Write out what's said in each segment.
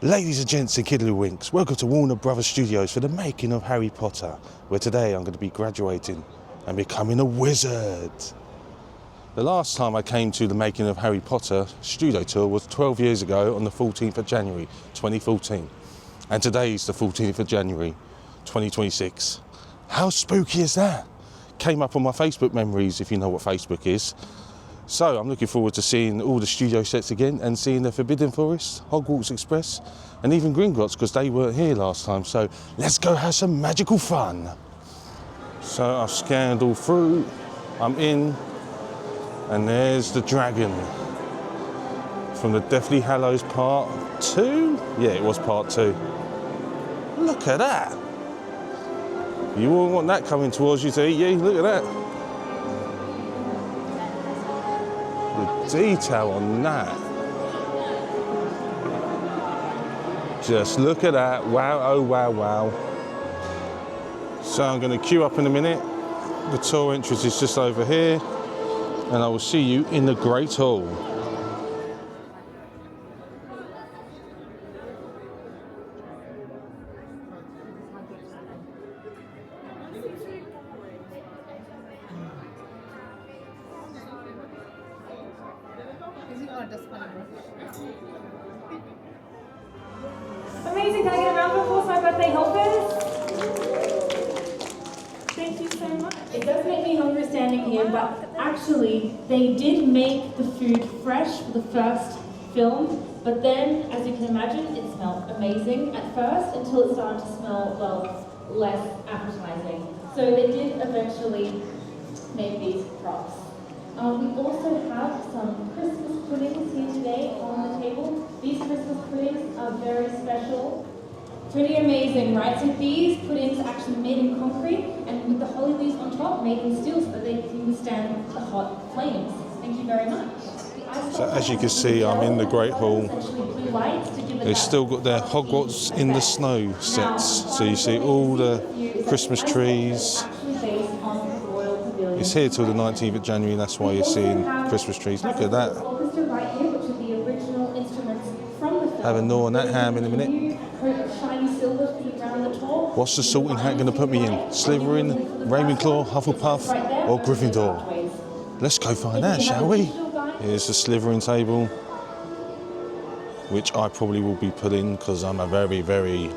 Ladies and gents and kiddlywinks, welcome to Warner Brothers Studios for the making of Harry Potter, where today I'm going to be graduating and becoming a wizard. The last time I came to the making of Harry Potter studio tour was 12 years ago on the 14th of January 2014. And today's the 14th of January 2026. How spooky is that? Came up on my Facebook memories, if you know what Facebook is. So I'm looking forward to seeing all the studio sets again and seeing the Forbidden Forest, Hogwarts Express and even Gringotts, because they weren't here last time. So let's go have some magical fun. So I've scanned all through, I'm in, and there's the dragon from the Deathly Hallows Part 2? Yeah, it was Part 2. Look at that. You wouldn't want that coming towards you to eat you, look at that. Detail on that. Just look at that. Wow, oh wow, wow. So I'm going to queue up in a minute. The tour entrance is just over here, and I will see you in the Great Hall. Amazing, can I get a round of applause for my birthday helpers? Thank you so much. It does make me hungry standing here, but actually they did make the food fresh for the first film, but then, as you can imagine, it smelled amazing at first until it started to smell, well, less appetizing. So they did eventually make these props. We also have some Christmas puddings here today on the table. These Christmas puddings are very special. Pretty amazing, right? So these puddings are actually made in concrete and with the holly leaves on top made in steel so that they can withstand the hot flames. Thank you very much. So as you can see, I'm in the Great Hall. They've still got their Hogwarts in the snow sets. So you see all the Christmas trees. It's here till the 19th of January, and that's why you're seeing Christmas trees. Look at that. Have a gnaw on that ham in a minute. What's the sorting hat going to put me in? Slytherin, Ravenclaw, Hufflepuff or Gryffindor? Let's go find out, shall we? Here's the Slytherin table, which I probably will be put in because I'm a very, very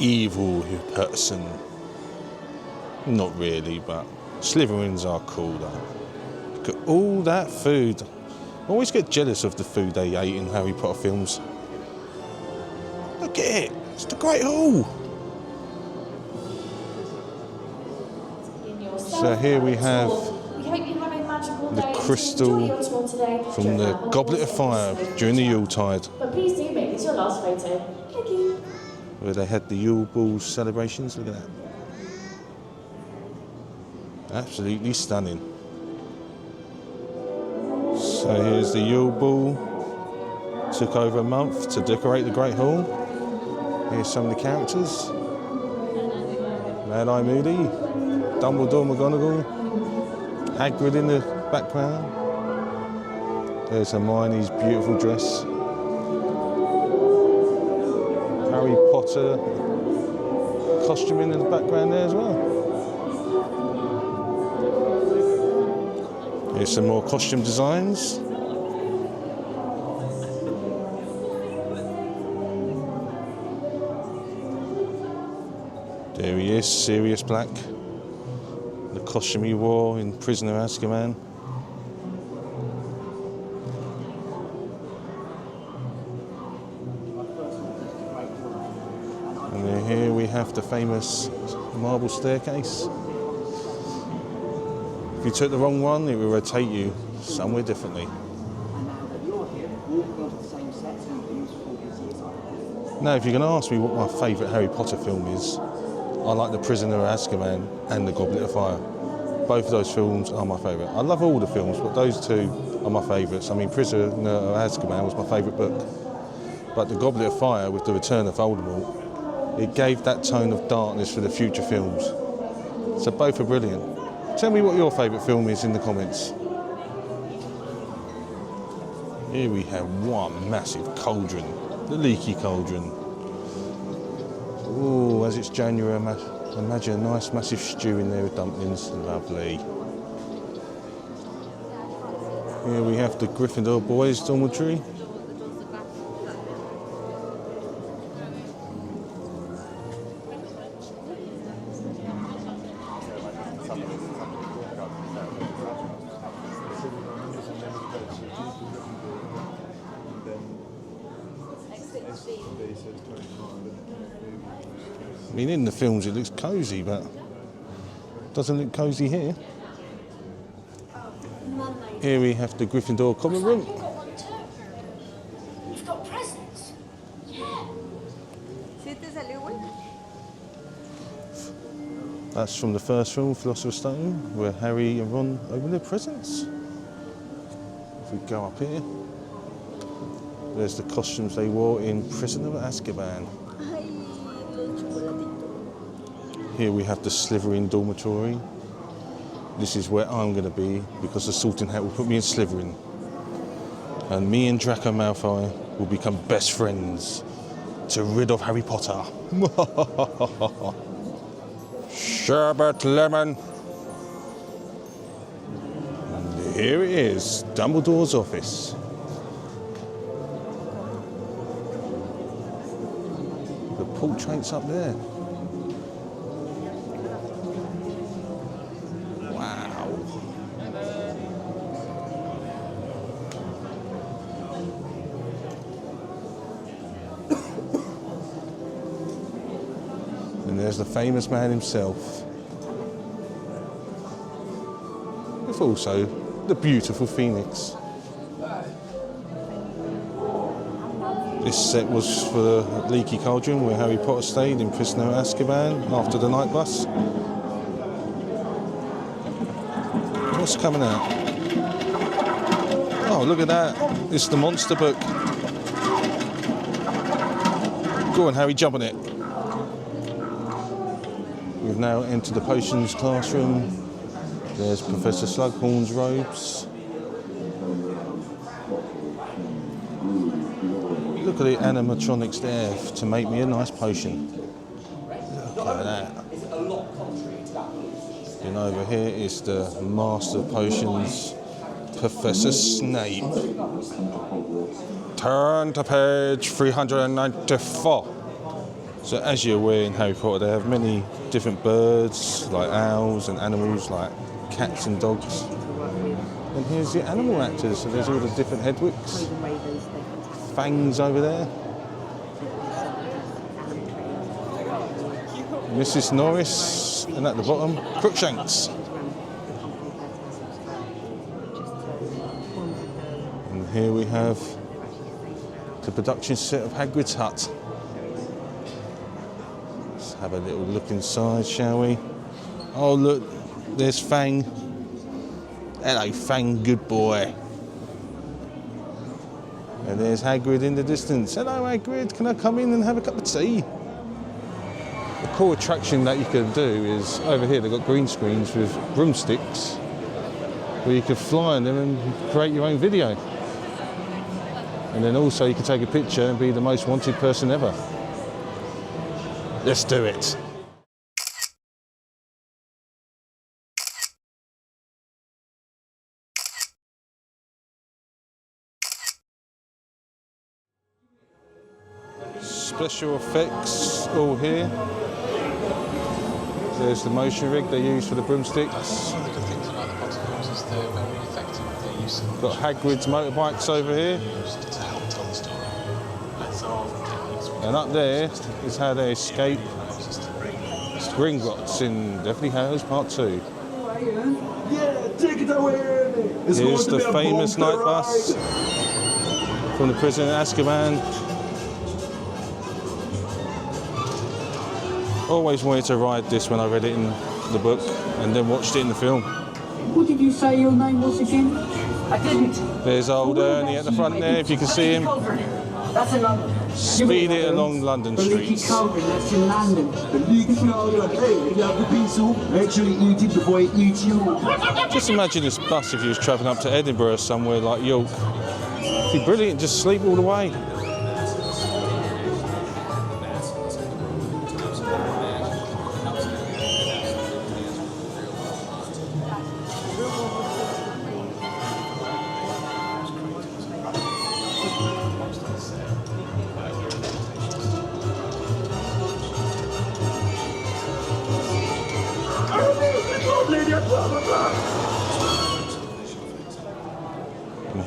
evil person. Not really, but Slytherins are cool though. Look at all that food. I always get jealous of the food they ate in Harry Potter films. Look at it, it's the Great Hall. So here we have the crystal from the Goblet of Fire during the Yuletide. But please do make this your last photo. Thank you. Where they had the Yule Ball celebrations, look at that. Absolutely stunning. So here's the Yule Ball. Took over a month to decorate the Great Hall. Here's some of the characters. Mad-Eye Moody, Dumbledore McGonagall, Hagrid in the background. There's Hermione's beautiful dress. Harry Potter costuming in the background there as well. Here's some more costume designs. There he is, Sirius Black. The costume he wore in Prisoner of Azkaban. And then here we have the famous marble staircase. If you took the wrong one, it would rotate you somewhere differently. Now, if you're going to ask me what my favourite Harry Potter film is, I like The Prisoner of Azkaban and The Goblet of Fire. Both of those films are my favourite. I love all the films, but those two are my favourites. I mean, Prisoner of Azkaban was my favourite book. But The Goblet of Fire, with the return of Voldemort, it gave that tone of darkness for the future films. So both are brilliant. Tell me what your favourite film is in the comments. Here we have one massive cauldron The leaky cauldron. Oh, as it's January, imagine a nice massive stew in there with dumplings. Lovely. Here we have the Gryffindor boys' dormitory. I mean, in the films it looks cosy, but it doesn't look cosy here. Here we have the Gryffindor common room. You've got one too. You've got presents. Yeah. That's from the first film, Philosopher's Stone, where Harry and Ron open their presents. If we go up here, there's the costumes they wore in Prisoner of Azkaban. Here we have the Slytherin dormitory. This is where I'm going to be because the Sorting Hat will put me in Slytherin. And me and Draco Malfoy will become best friends to rid of Harry Potter. Sherbet lemon. And here it is, Dumbledore's office. The portrait's up there. Wow. And there's the famous man himself. With also the beautiful Phoenix. This set was for the Leaky Cauldron where Harry Potter stayed in Prisoner of Azkaban after the night bus. What's coming out? Oh, look at that. It's the monster book. Go on, Harry, jump on it. We've now entered the potions classroom. There's Professor Slughorn's robes. Look at the animatronics there to make me a nice potion. Look at that. And over here is the Master of Potions, Professor Snape. Turn to page 394. So as you're aware in Harry Potter, they have many different birds, like owls, and animals like cats and dogs. And here's the animal actors, so there's all the different Hedwigs. Fangs over there. Mrs. Norris, and at the bottom, Crookshanks. And here we have the production set of Hagrid's hut. Let's have a little look inside, shall we? Oh look, there's Fang. Hello Fang, good boy. And there's Hagrid in the distance. Hello Hagrid, can I come in and have a cup of tea? The cool attraction that you can do is, over here they've got green screens with broomsticks where you can fly on them and create your own video. And then also you can take a picture and be the most wanted person ever. Let's do it. Special effects all here. There's the motion rig they use for the broomsticks. That's one of the good things about the Potter films is they're very effective with their use of Got Hagrid's motorbikes over here. used to help tell the story. That's all techniques. And up there is how they escape Gringotts in Deathly Hallows Part 2. Yeah, take it away. It's Here's going to the be a famous bumper night bus ride. from the Prisoner of Azkaban. Always wanted to ride this when I read it in the book and then watched it in the film. What did you say your name was again? I didn't. There's old Ernie at the front there, if you can see him. That's in London. Speed it along London The Leaky streets. Cauldron, that's in London. The leaky cauldron. Hey, if you have the pizza, make sure you eat it before it eats you. Just imagine this bus if you was travelling up to Edinburgh somewhere like York. It'd be brilliant, just sleep all the way.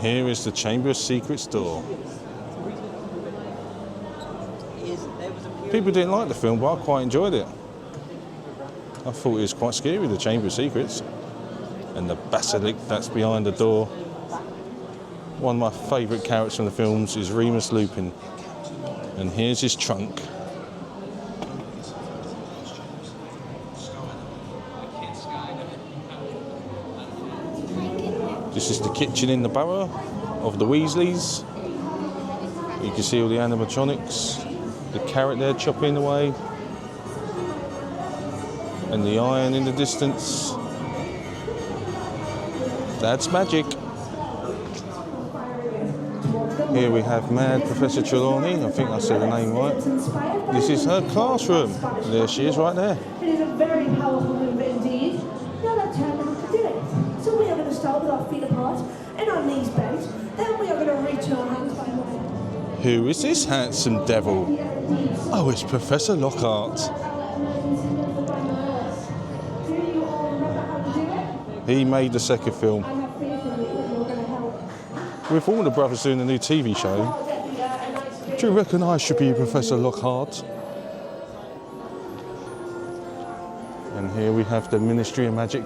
here is the Chamber of Secrets door. People didn't like the film, but I quite enjoyed it. I thought it was quite scary, the Chamber of Secrets. And the basilisk that's behind the door. One of my favourite characters from the films is Remus Lupin. And here's his trunk. This is the kitchen in the burrow of the Weasleys. You can see all the animatronics. The carrot there chopping away. And the iron in the distance. That's magic. Here we have Mad Professor Trelawney. I think I said her name right. This is her classroom. There she is right there. It is a very powerful move indeed. Now let's turn out to do it. So we are going to start with our feet apart and our knees bent. Then we are going to reach our hands by way. Who is this handsome devil? Oh, it's Professor Lockhart. Do you all remember how to do it? He made the second film. I have faith in you that you're going to help. With Warner Brothers doing a new TV show, I'll get you a nice bit. do you reckon I should be Professor Lockhart? And here we have the Ministry of Magic.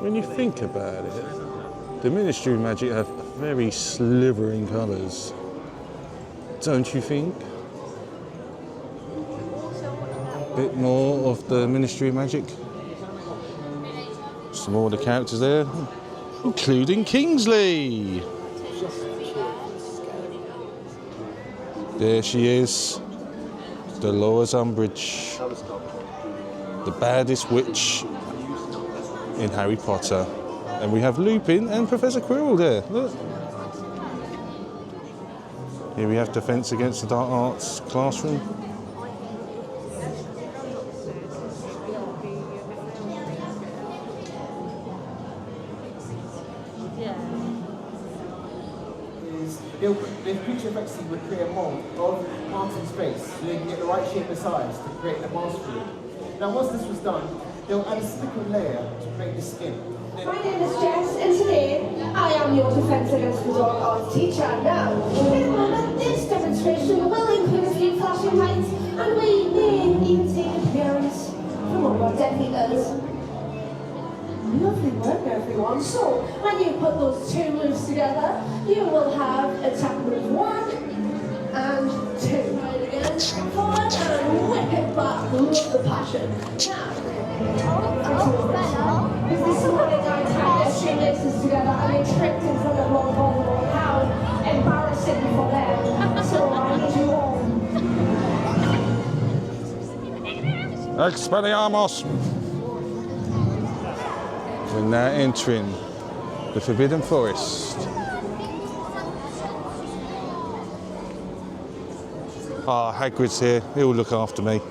When you think about it, the Ministry of Magic have very slithering colours. Don't you think? A bit more of the Ministry of Magic. Some more of the characters there, including Kingsley. There she is, Dolores Umbridge, the baddest witch in Harry Potter. And we have Lupin and Professor Quirrell there, look. Here we have Defence Against the Dark Arts classroom. The creature effectively would create a mold of Martin's face so they can get the right shape and size to create the mask for it. Now once this was done, they'll add a silicone layer to create the skin. My name is Jess, and today I am your Defence Against the Dark Arts teacher. Now, in a moment, this demonstration will include a few flashing lights, and we may even take appearance from one of our death eaters. Lovely work, everyone. So, when you put those two moves together, you will have attack move 1 and 2. Right again, forward and whip it back. Love the passion. Now, is this somebody going to have their shoelaces together and they tripped in front of Lord Voldemort? How embarrassing for them. So I need you all. Expelliarmus! We're now entering the Forbidden Forest. Ah, Hagrid's here. He'll look after me.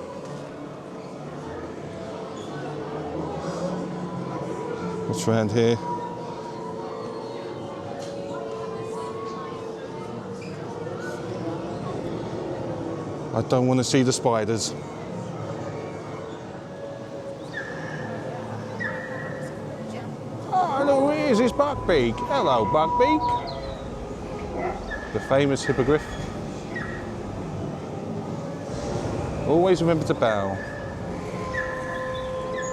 What's around here? I don't want to see the spiders. Oh, look, here's his Buckbeak. Hello, Buckbeak. The famous hippogriff. Always remember to bow.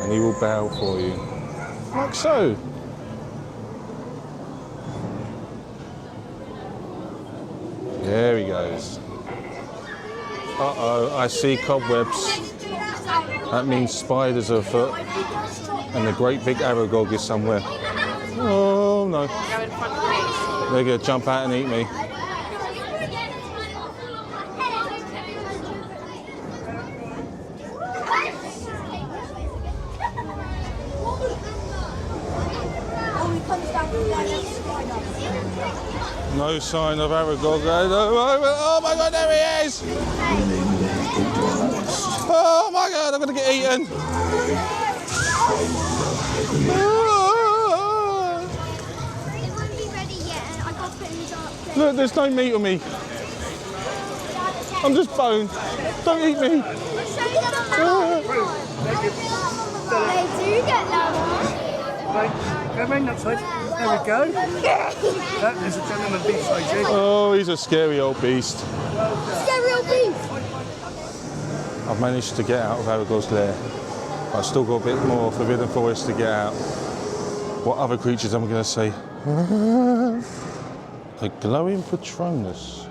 And he will bow for you. Like so. There he goes. Uh-oh, I see cobwebs. That means spiders are afoot. And the great big Aragog is somewhere. Oh no. They're going to jump out and eat me. No sign of Aragog. Oh my god, there he is! Oh my god, I'm going to get eaten! Look, there's no meat on me. I'm just bone. Don't eat me. They do get lava. Right, go round that side. There we go. That is a gentleman beast, I see. Oh, he's a scary old beast. Scary old beast. I've managed to get out of Aragorn's lair. I've still got a bit more Forbidden Forest to get out. What other creatures am I going to see? A glowing Patronus.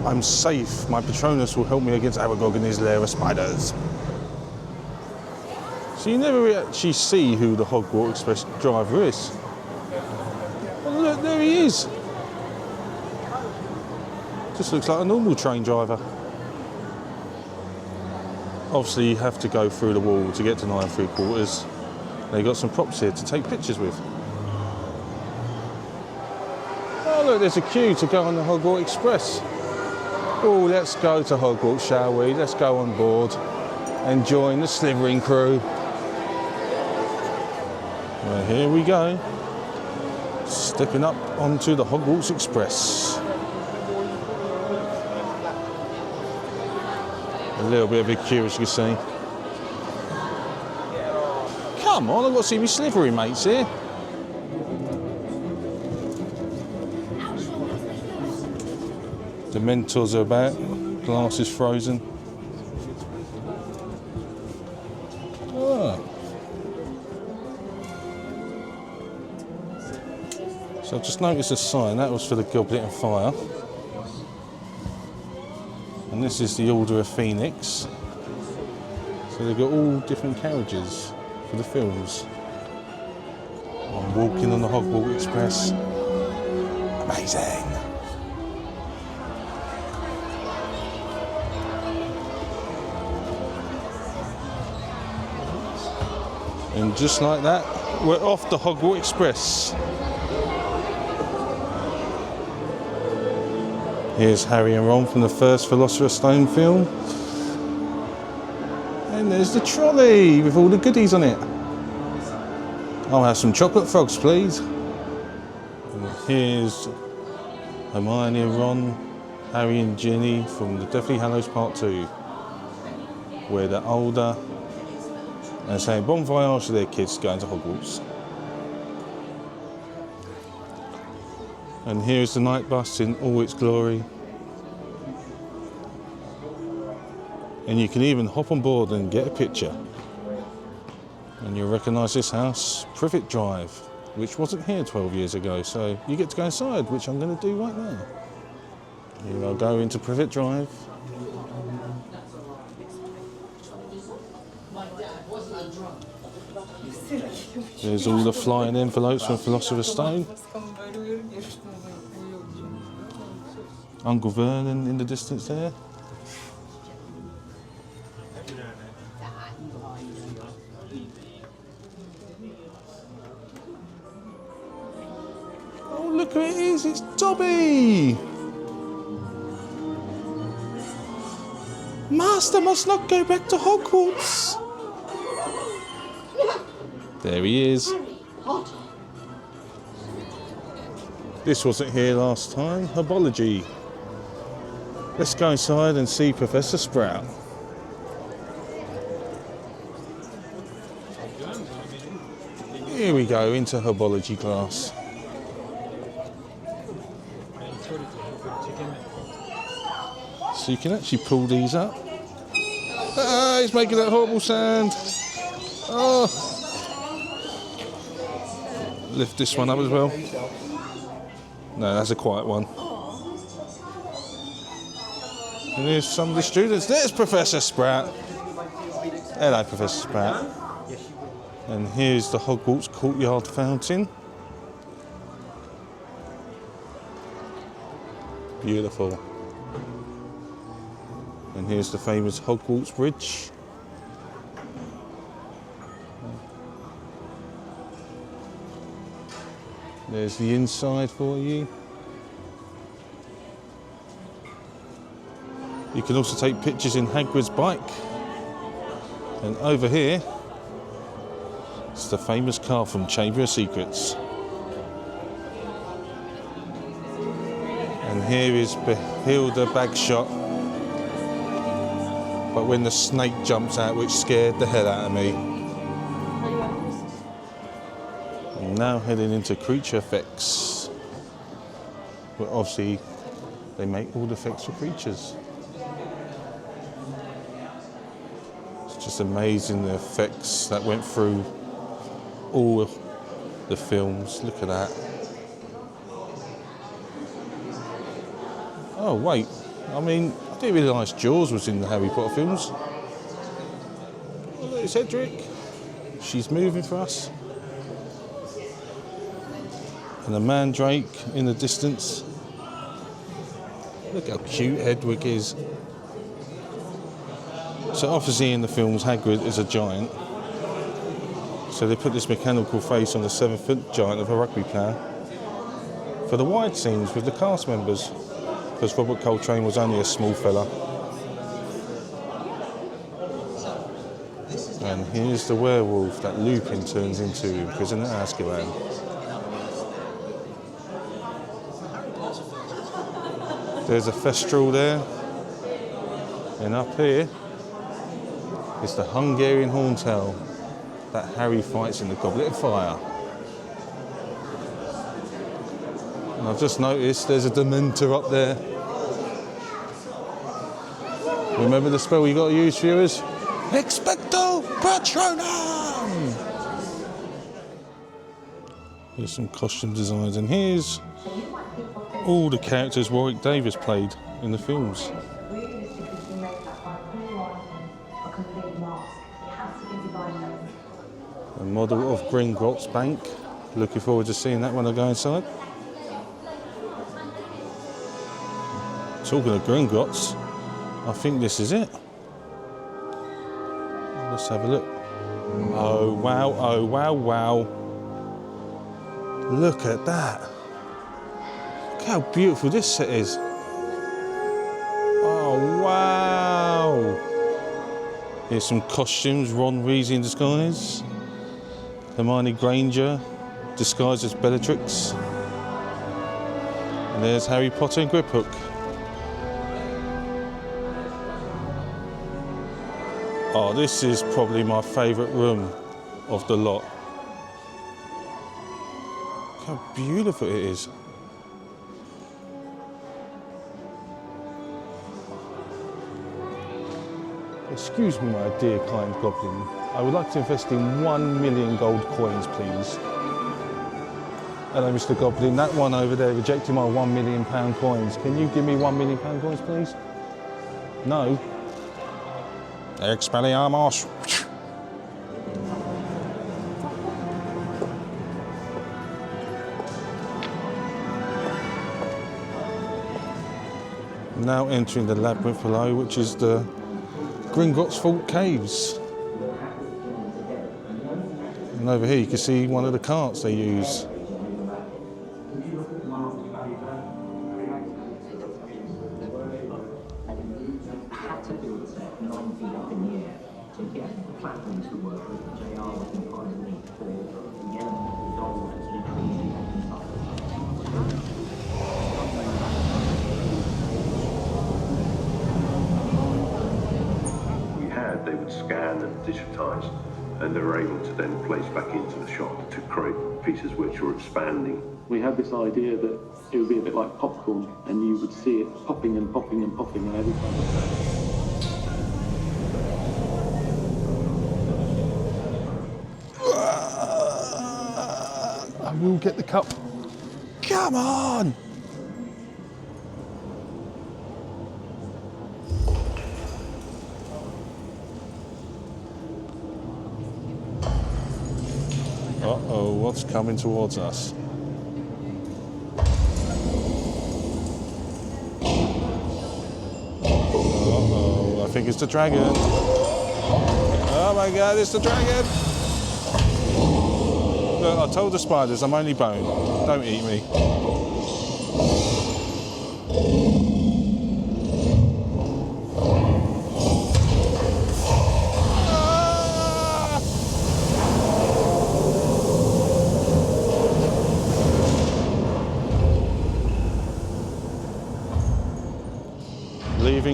I'm safe. My Patronus will help me against Aragorn in his lair of spiders. So you never actually see who the Hogwarts Express driver is. Oh, look, there he is. Just looks like a normal train driver. Obviously you have to go through the wall to get to 9 3/4. They've got some props here to take pictures with. Oh look, there's a queue to go on the Hogwarts Express. Oh, let's go to Hogwarts, shall we? Let's go on board and join the Slithering crew. Well, here we go. Stepping up onto the Hogwarts Express. A little bit of a queue, as you can see. Come on, I've got to see my Slithery mates here. The mentors are about, glass is frozen. Oh. So I've just noticed a sign, that was for the Goblet and Fire. And this is the Order of Phoenix. So they've got all different carriages for the films. I'm walking on the Hogwarts Express. Amazing. And just like that, we're off the Hogwarts Express. Here's Harry and Ron from the first Philosopher's Stone film. And there's the trolley with all the goodies on it. I'll have some chocolate frogs, please. And here's Hermione and Ron, Harry and Ginny from the Deathly Hallows Part 2, where they're older and saying bon voyage to their kids going to Hogwarts. And here's the night bus in all its glory. And you can even hop on board and get a picture. And you'll recognise this house, Privet Drive, which wasn't here 12 years ago. So you get to go inside, which I'm going to do right now. Here I'll go into Privet Drive. There's all the flying envelopes from Philosopher's Stone. Uncle Vernon in the distance there. Oh, look who it is, it's Dobby! Master must not go back to Hogwarts! There he is. This wasn't here last time, Herbology. Let's go inside and see Professor Sprout. Here we go, into Herbology class. So you can actually pull these up. Ah, he's making that horrible sound. Oh. Lift this one up as well. No, that's a quiet one. And here's some of the students. There's Professor Sprout. Hello, Professor Sprout. And here's the Hogwarts Courtyard Fountain. Beautiful. And here's the famous Hogwarts Bridge. There's the inside for you. You can also take pictures in Hagrid's bike. And over here, it's the famous car from Chamber of Secrets. here is Behilda Bagshot. But when the snake jumps out, which scared the hell out of me. I'm now heading into creature effects. But obviously, they make all the effects for creatures. It's just amazing the effects that went through all of the films. Look at that. Oh wait, I mean, I didn't realise Jaws was in the Harry Potter films. Oh, look, it's Edric. She's moving for us. And the mandrake in the distance. Look how cute Edric is. So obviously in the films, Hagrid is a giant. So they put this mechanical face on the 7-foot giant of a rugby player for the wide scenes with the cast members, because Robert Coltrane was only a small fella. And here's the werewolf that Lupin turns into in Prison at Azkaban. There's a Thestral there. And up here is the Hungarian Horntail that Harry fights in the Goblet of Fire. And I've just noticed there's a Dementor up there. Remember the spell you got to use, viewers? Expecto Patronum! Here's some costume designs, and here's all the characters Warwick Davis played in the films. A model of Gringotts Bank. Looking forward to seeing that when I go inside. Talking of Gringotts, I think this is it. Let's have a look. Oh wow, oh wow, wow. Look at that. Look how beautiful this set is. Oh wow. Here's some costumes, Ron Weasley in disguise. Hermione Granger disguised as Bellatrix. And there's Harry Potter and Griphook. Oh, this is probably my favourite room of the lot. Look how beautiful it is. Excuse me, my dear kind goblin. I would like to invest in 1 million gold coins, please. Hello, Mr. Goblin. That one over there rejected my £1 million coins. Can you give me £1 million coins, please? No. Expelliarmus. Now entering the labyrinth below, which is the Gringotts Vault Caves. And over here you can see one of the carts they use. They would scan and digitise, and they were able to then place back into the shop to create pieces which were expanding. We had this idea that it would be a bit like popcorn, and you would see it popping and popping and popping, and every time. I will get the cup. Come on! Uh-oh, what's coming towards us? Uh-oh, I think it's the dragon. Oh my God, it's the dragon! Look, I told the spiders I'm only bone. Don't eat me.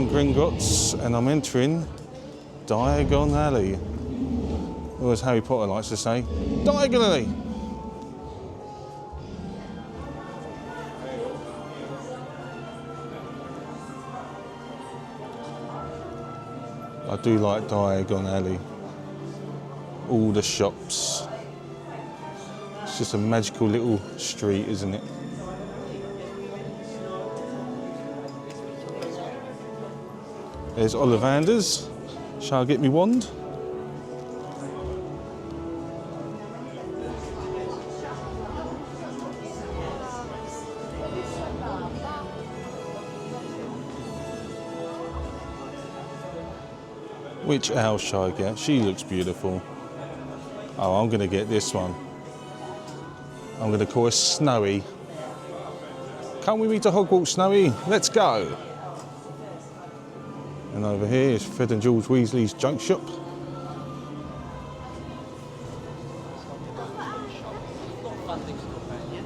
entering Gringotts and I'm entering Diagon Alley. Or as Harry Potter likes to say, Diagon Alley! I do like Diagon Alley. All the shops. It's just a magical little street, isn't it? There's Ollivander's. Shall I get me wand? Which owl shall I get? She looks beautiful. Oh, I'm gonna get this one. I'm gonna call her Snowy. Come with me to Hogwarts, Snowy. Let's go. And over here is Fred and George Weasley's junk shop.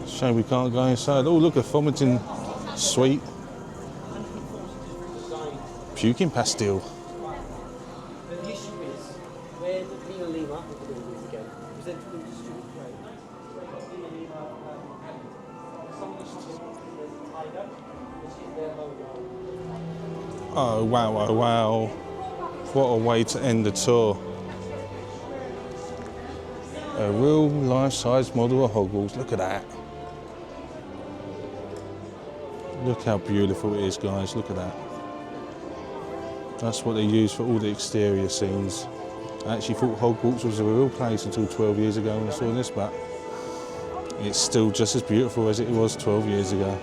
Shame we can't go inside. Oh, look, a vomiting sweet. Puking pastille. The issue is, where Lima Lima again, presented them to student grade. Oh wow, oh wow. What a way to end the tour. A real life-size model of Hogwarts, look at that. Look how beautiful it is, guys, look at that. That's what they use for all the exterior scenes. I actually thought Hogwarts was a real place until 12 years ago when I saw this, but it's still just as beautiful as it was 12 years ago.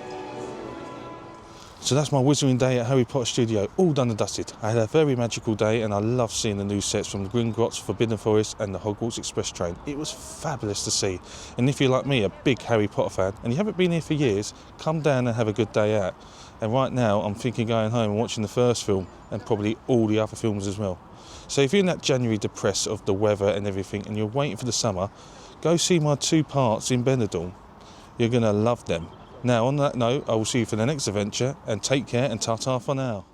So that's my wizarding day at Harry Potter Studio, all done and dusted. I had a very magical day and I love seeing the new sets from the Gringotts, Forbidden Forest and the Hogwarts Express train. It was fabulous to see. And if you're like me, a big Harry Potter fan, and you haven't been here for years, come down and have a good day out. And right now, I'm thinking going home and watching the first film and probably all the other films as well. So if you're in that January depress of the weather and everything and you're waiting for the summer, go see my 2 parts in Benidorm. You're gonna love them. Now, on that note, I will see you for the next adventure, and take care and ta-ta for now.